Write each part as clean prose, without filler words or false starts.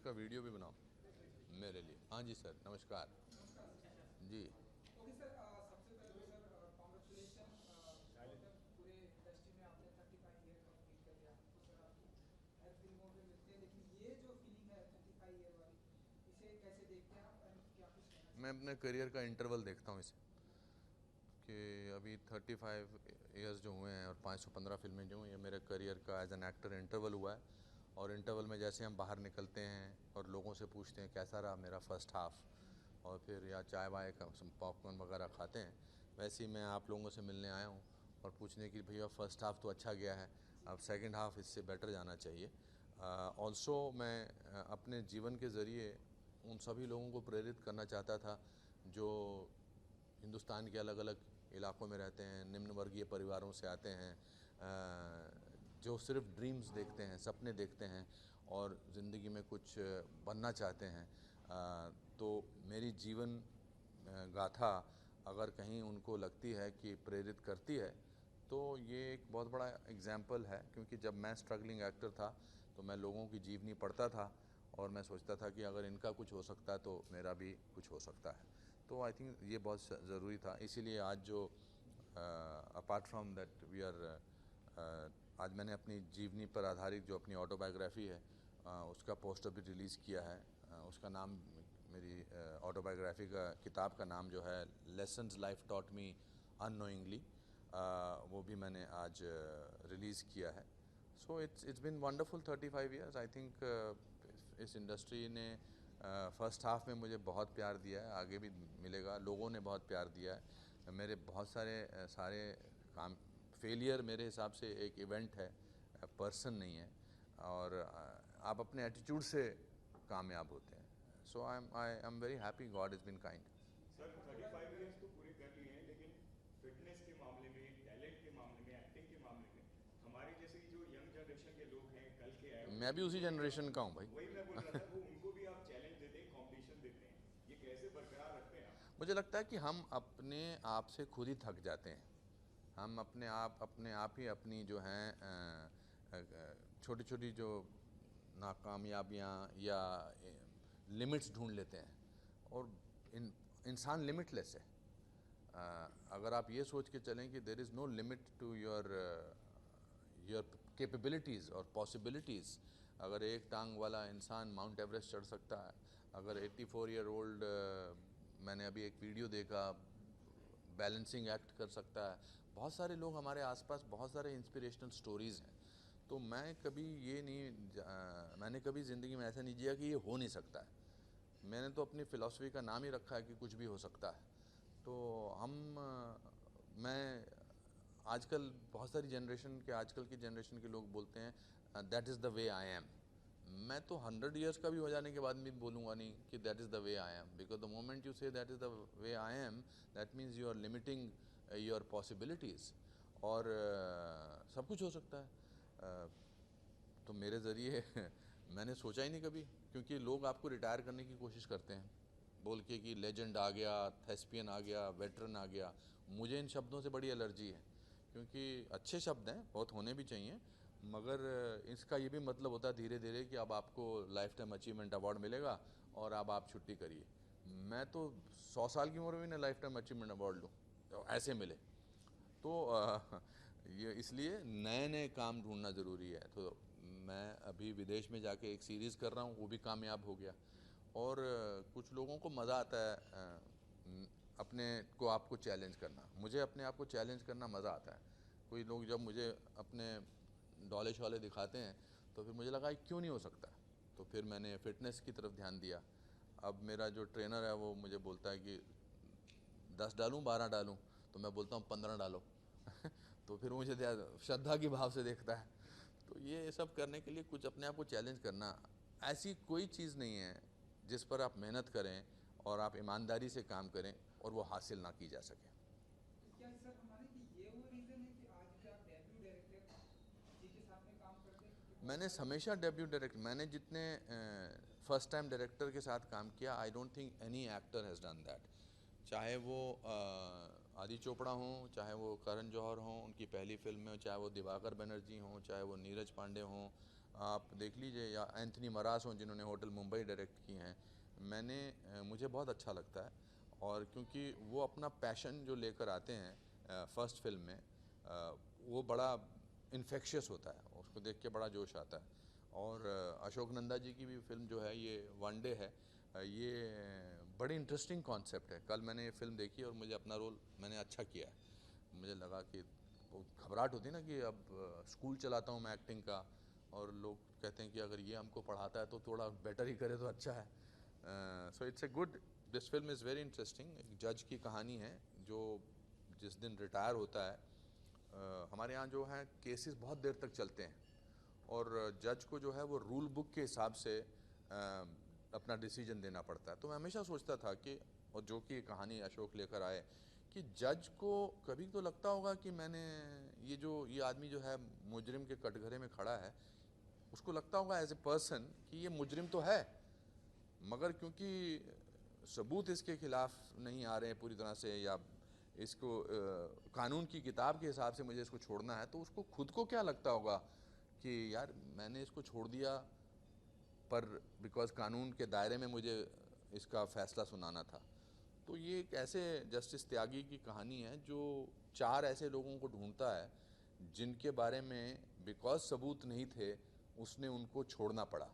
इसका वीडियो भी बनाओ मेरे लिए। हाँ जी सर, नमस्कार जी। ओके सर, सबसे पहले तो सर कॉन्ग्रेचुलेशन, मतलब पूरे इंडस्ट्री में आपने 35 ईयर कंप्लीट कर लिया। तो सर आपकी हर फिल्मों में मिलते हैं, लेकिन ये जो फीलिंग है 35 ईयर वाली, इसे कैसे देखते हैं आप एंड क्या कुछ कहना मैं चाहेंगे? अपने करियर का इंटरवल देखता हूँ इसे, कि अभी 35 इयर्स जो हुए हैं और 515 फिल्में जो हुई हैं, मेरे करियर का एज एन एक्टर इंटरवल हुआ है। और इंटरवल में जैसे हम बाहर निकलते हैं और लोगों से पूछते हैं कैसा रहा मेरा फर्स्ट हाफ, और फिर या चाय वाय का पॉपकॉर्न वगैरह खाते हैं, वैसे ही मैं आप लोगों से मिलने आया हूँ और पूछने की भैया फर्स्ट हाफ तो अच्छा गया है, अब सेकंड हाफ इससे बेटर जाना चाहिए। ऑल्सो मैं अपने जीवन के ज़रिए उन सभी लोगों को प्रेरित करना चाहता था जो हिंदुस्तान के अलग अलग इलाकों में रहते हैं, निम्न वर्गीय परिवारों से आते हैं, जो सिर्फ ड्रीम्स देखते हैं, सपने देखते हैं और ज़िंदगी में कुछ बनना चाहते हैं। तो मेरी जीवन गाथा अगर कहीं उनको लगती है कि प्रेरित करती है, तो ये एक बहुत बड़ा एग्जाम्पल है। क्योंकि जब मैं स्ट्रगलिंग एक्टर था तो मैं लोगों की जीवनी पढ़ता था और मैं सोचता था कि अगर इनका कुछ हो सकता है तो मेरा भी कुछ हो सकता है। तो आई थिंक ये बहुत ज़रूरी था। इसीलिए आज जो apart from that we are आज मैंने अपनी जीवनी पर आधारित जो अपनी ऑटोबायोग्राफी है उसका पोस्टर भी रिलीज़ किया है। उसका नाम, मेरी ऑटोबायोग्राफी का किताब का नाम जो है lessons life taught me unknowingly, वो भी मैंने आज रिलीज़ किया है। So it's been wonderful 35 years. I think इस इंडस्ट्री ने फर्स्ट हाफ में मुझे बहुत प्यार दिया है, आगे भी मिलेगा। लोगों ने बहुत प्यार दिया है। मेरे बहुत सारे काम, फेलियर मेरे हिसाब से एक इवेंट है, पर्सन नहीं है। और आप अपने एटीट्यूड से कामयाब होते हैं। So I am very happy, God is been kind. Sir थोड़ा 35 इयर्स तो पूरे कर लिए हैं, लेकिन फिटनेस के मामले में, टैलेंट के मामले में, एक्टिंग के मामले में हमारे जैसे जो यंग जनरेशन के लोग हैं, कल के आए हुए, मैं भी उसी उनको भी जनरेशन का हूँ आप, भाई। वही मैं बोल रहा था, वो उनको भी आप चैलेंज देते हैं, कंपटीशन देते हैं, ये कैसे बरकरार रखते हैं आप? मुझे लगता है कि हम अपने आप से खुद ही थक जाते हैं। हम अपने आप ही अपनी जो हैं छोटी छोटी जो नाकामयाबियाँ या लिमिट्स ढूंढ लेते हैं। और इंसान लिमिटलेस है। अगर आप ये सोच के चलें कि there is no limit to your capabilities और पॉसिबिलिटीज़। अगर एक टांग वाला इंसान माउंट एवरेस्ट चढ़ सकता है, अगर 84 ईयर ओल्ड, मैंने अभी एक वीडियो देखा, बैलेंसिंग एक्ट कर सकता है। बहुत सारे लोग हमारे आसपास, बहुत सारे इंस्पिरेशनल स्टोरीज़ हैं। तो मैं कभी ये नहीं मैंने कभी ज़िंदगी में ऐसा नहीं जिया कि ये हो नहीं सकता है। मैंने तो अपनी फ़िलॉसफ़ी का नाम ही रखा है कि कुछ भी हो सकता है। तो मैं आजकल बहुत सारी जनरेशन के, आजकल की जनरेशन के लोग बोलते हैं that is the way I M. मैं तो 100 इयर्स का भी हो जाने के बाद भी बोलूँगा नहीं कि that is the way I am, because the moment you say that is the way I am, that means you are limiting your possibilities. और सब कुछ हो सकता है। तो मेरे ज़रिए मैंने सोचा ही नहीं कभी, क्योंकि लोग आपको रिटायर करने की कोशिश करते हैं बोल के कि लेजेंड आ गया, थेस्पियन आ गया, वेटरन आ गया। मुझे इन शब्दों से बड़ी एलर्जी है, क्योंकि अच्छे शब्द हैं, बहुत होने भी चाहिए, मगर इसका ये भी मतलब होता है धीरे धीरे कि अब आपको लाइफ टाइम अचीवमेंट अवार्ड मिलेगा और अब आप छुट्टी करिए। मैं तो 100 साल की उम्र में ना लाइफ टाइम अचीवमेंट अवार्ड लूँ, तो ऐसे मिले। तो ये इसलिए नए नए काम ढूंढना ज़रूरी है। तो मैं अभी विदेश में जाके एक सीरीज़ कर रहा हूँ, वो भी कामयाब हो गया। और कुछ लोगों को मज़ा आता है अपने को आपको चैलेंज करना। मुझे अपने आप को चैलेंज करना मज़ा आता है। कोई लोग जब मुझे अपने डौले शौले दिखाते हैं तो फिर मुझे लगा कि क्यों नहीं हो सकता। तो फिर मैंने फ़िटनेस की तरफ ध्यान दिया। अब मेरा जो ट्रेनर है वो मुझे बोलता है कि 10 डालूं 12 डालूं, तो मैं बोलता हूँ 15 डालो। तो फिर मुझे श्रद्धा की भाव से देखता है। तो ये सब करने के लिए कुछ अपने आप को चैलेंज करना, ऐसी कोई चीज़ नहीं है जिस पर आप मेहनत करें और आप ईमानदारी से काम करें और वो हासिल ना की जा सके। तो क्या सर हमारे कि ये वो रीज़न है कि आज भी आप डेब्यू डायरेक्टर जी के साथ में काम करते हैं, क्योंकि बहुत मैंने सारे हमेशा डेब्यू डायरेक्ट, मैंने जितने फर्स्ट टाइम डायरेक्टर के साथ काम किया, I don't think any actor has done that. चाहे वो आदि चोपड़ा हों, चाहे वो करण जौहर हों, उनकी पहली फिल्म में, चाहे वो दिवाकर बनर्जी हों, चाहे वो नीरज पांडे हों, आप देख लीजिए, या एंथनी मरास हों जिन्होंने होटल मुंबई डायरेक्ट की हैं, मुझे बहुत अच्छा लगता है। और क्योंकि वो अपना पैशन जो लेकर आते हैं फर्स्ट फिल्म में, वो बड़ा इन्फेक्शियस होता है, उसको देख के बड़ा जोश आता है। और अशोक नंदा जी की भी फिल्म जो है ये वन डे है, ये बड़ी इंटरेस्टिंग कॉन्सेप्ट है। कल मैंने ये फिल्म देखी और मुझे अपना रोल मैंने अच्छा किया है। मुझे लगा कि वो घबराहट होती है ना कि अब स्कूल चलाता हूँ मैं एक्टिंग का, और लोग कहते हैं कि अगर ये हमको पढ़ाता है तो थोड़ा बेटर ही करे तो अच्छा है। So it's a good, this film is very interesting. एक जज की कहानी है जो जिस दिन रिटायर होता है, हमारे यहाँ जो है केसेस बहुत देर तक चलते हैं, और जज को जो है वो रूल बुक के हिसाब से अपना डिसीजन देना पड़ता है। तो मैं हमेशा सोचता था कि, और जो कि कहानी अशोक लेकर आए, कि जज को कभी तो लगता होगा कि ये आदमी जो है मुजरिम के कटघरे में खड़ा है, उसको लगता होगा एज ए पर्सन कि ये मुजरिम तो है, मगर क्योंकि सबूत इसके खिलाफ नहीं आ रहे हैं पूरी तरह से, या इसको कानून की किताब के हिसाब से मुझे इसको छोड़ना है, तो उसको खुद को क्या लगता होगा कि यार मैंने इसको छोड़ दिया, पर बिकॉज कानून के दायरे में मुझे इसका फैसला सुनाना था। तो ये एक ऐसे जस्टिस त्यागी की कहानी है जो 4 ऐसे लोगों को ढूंढता है जिनके बारे में बिकॉज सबूत नहीं थे उसने उनको छोड़ना पड़ा,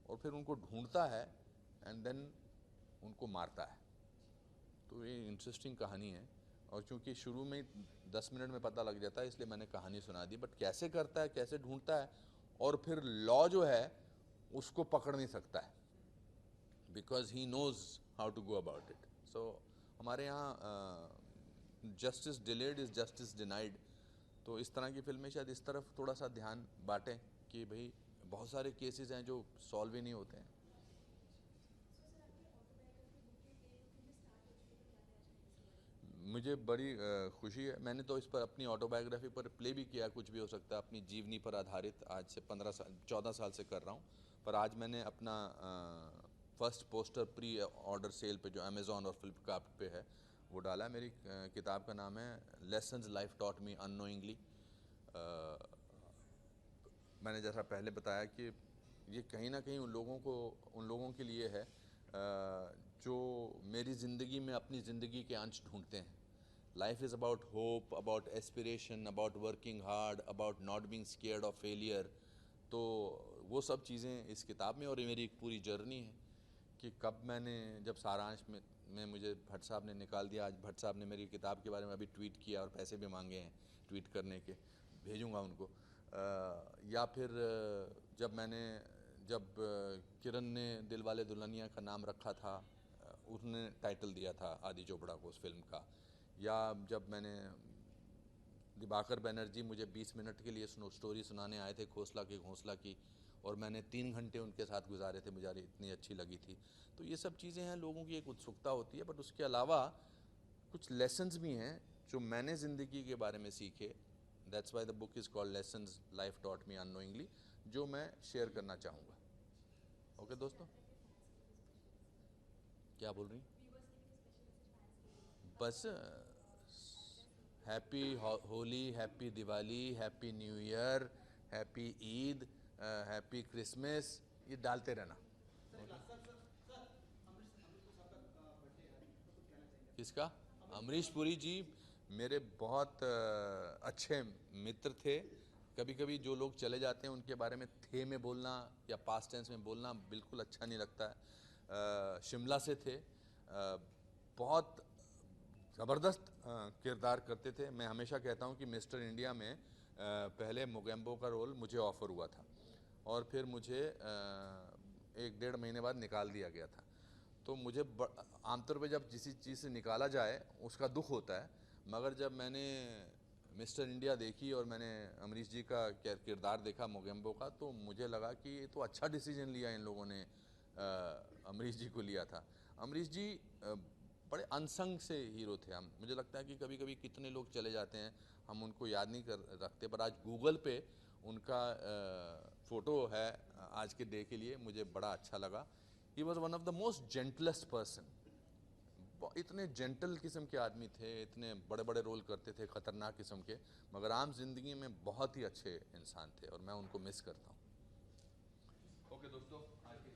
और फिर उनको ढूंढता है एंड देन उनको मारता है। तो ये इंटरेस्टिंग कहानी है, और चूंकि शुरू में 10 मिनट में पता लग जाता है इसलिए मैंने कहानी सुना दी। बट कैसे करता है, कैसे ढूंढता है, और फिर लॉ जो है उसको पकड़ नहीं सकता है, because he knows how to go about it. So हमारे यहाँ justice delayed is justice denied. तो इस तरह की फिल्में शायद इस तरफ थोड़ा सा ध्यान बांटें कि भाई बहुत सारे केसेस हैं जो सॉल्व ही नहीं होते हैं। मुझे बड़ी खुशी है, मैंने तो इस पर अपनी ऑटोबायोग्राफी पर प्ले भी किया, कुछ भी हो सकता है, अपनी जीवनी पर आधारित। आज से 14 साल से कर रहा हूँ, पर आज मैंने अपना first poster pre order sale पे जो अमेज़ॉन और फ्लिपकार्ट पे है वो डाला है। मेरी किताब का नाम है lessons life taught me unknowingly. मैंने जैसा पहले बताया कि ये कहीं ना कहीं उन लोगों के लिए है जो मेरी ज़िंदगी में अपनी ज़िंदगी के अंश ढूंढते हैं। Life is about hope, about aspiration, about working hard, about not being scared of failure. तो वो सब चीज़ें इस किताब में, और ये मेरी एक पूरी जर्नी है कि कब मैंने, जब सारांश में मुझे भट्ट साहब ने निकाल दिया। आज भट्ट साहब ने मेरी किताब के बारे में अभी ट्वीट किया और पैसे भी मांगे हैं ट्वीट करने के, भेजूंगा उनको। या फिर जब किरण ने दिलवाले दुल्हनिया का नाम रखा था, उसने टाइटल दिया था आदि चोपड़ा को उस फिल्म का। या जब मैंने दिवाकर बनर्जी मुझे 20 मिनट के लिए स्टोरी सुनाने आए थे खोसला की घोंसला की, और मैंने 3 घंटे उनके साथ गुजारे थे, मुझे इतनी अच्छी लगी थी। तो ये सब चीज़ें हैं, लोगों की एक उत्सुकता होती है, बट उसके अलावा कुछ लेसन्स भी हैं जो मैंने ज़िंदगी के बारे में सीखे। That's why the book is called lessons life taught me unknowingly, जो मैं शेयर करना चाहूँगा। ओके दोस्तों, क्या बोल रही? बस happy Holi, happy Diwali, happy new year, happy Eid, happy Christmas, ये डालते रहना। किसका? अमरीश पुरी जी मेरे बहुत अच्छे मित्र थे। कभी कभी जो लोग चले जाते हैं उनके बारे में थे में बोलना या पास्ट टेंस में बोलना बिल्कुल अच्छा नहीं लगता है। शिमला से थे, बहुत ज़बरदस्त किरदार करते थे। मैं हमेशा कहता हूँ कि मिस्टर इंडिया में पहले मोगेम्बो का रोल मुझे ऑफ़र हुआ था, और फिर मुझे 1-1.5 महीने बाद निकाल दिया गया था। तो मुझे आमतौर पे जब किसी चीज़ से निकाला जाए उसका दुख होता है, मगर जब मैंने मिस्टर इंडिया देखी और मैंने अमरीश जी का किरदार देखा मोगेम्बो का, तो मुझे लगा कि ये तो अच्छा डिसीजन लिया इन लोगों ने, अमरीश जी को लिया था। अमरीश जी बड़े अनसंग से हीरो थे। हम, मुझे लगता है कि कभी कभी कितने लोग चले जाते हैं हम उनको याद नहीं कर रखते, पर आज गूगल पे उनका फ़ोटो है आज के डे के लिए, मुझे बड़ा अच्छा लगा। He was one of the most gentlest person. इतने जेंटल किस्म के आदमी थे, इतने बड़े बड़े रोल करते थे ख़तरनाक किस्म के, मगर आम जिंदगी में बहुत ही अच्छे इंसान थे, और मैं उनको मिस करता हूँ। ओके दोस्तों, आज की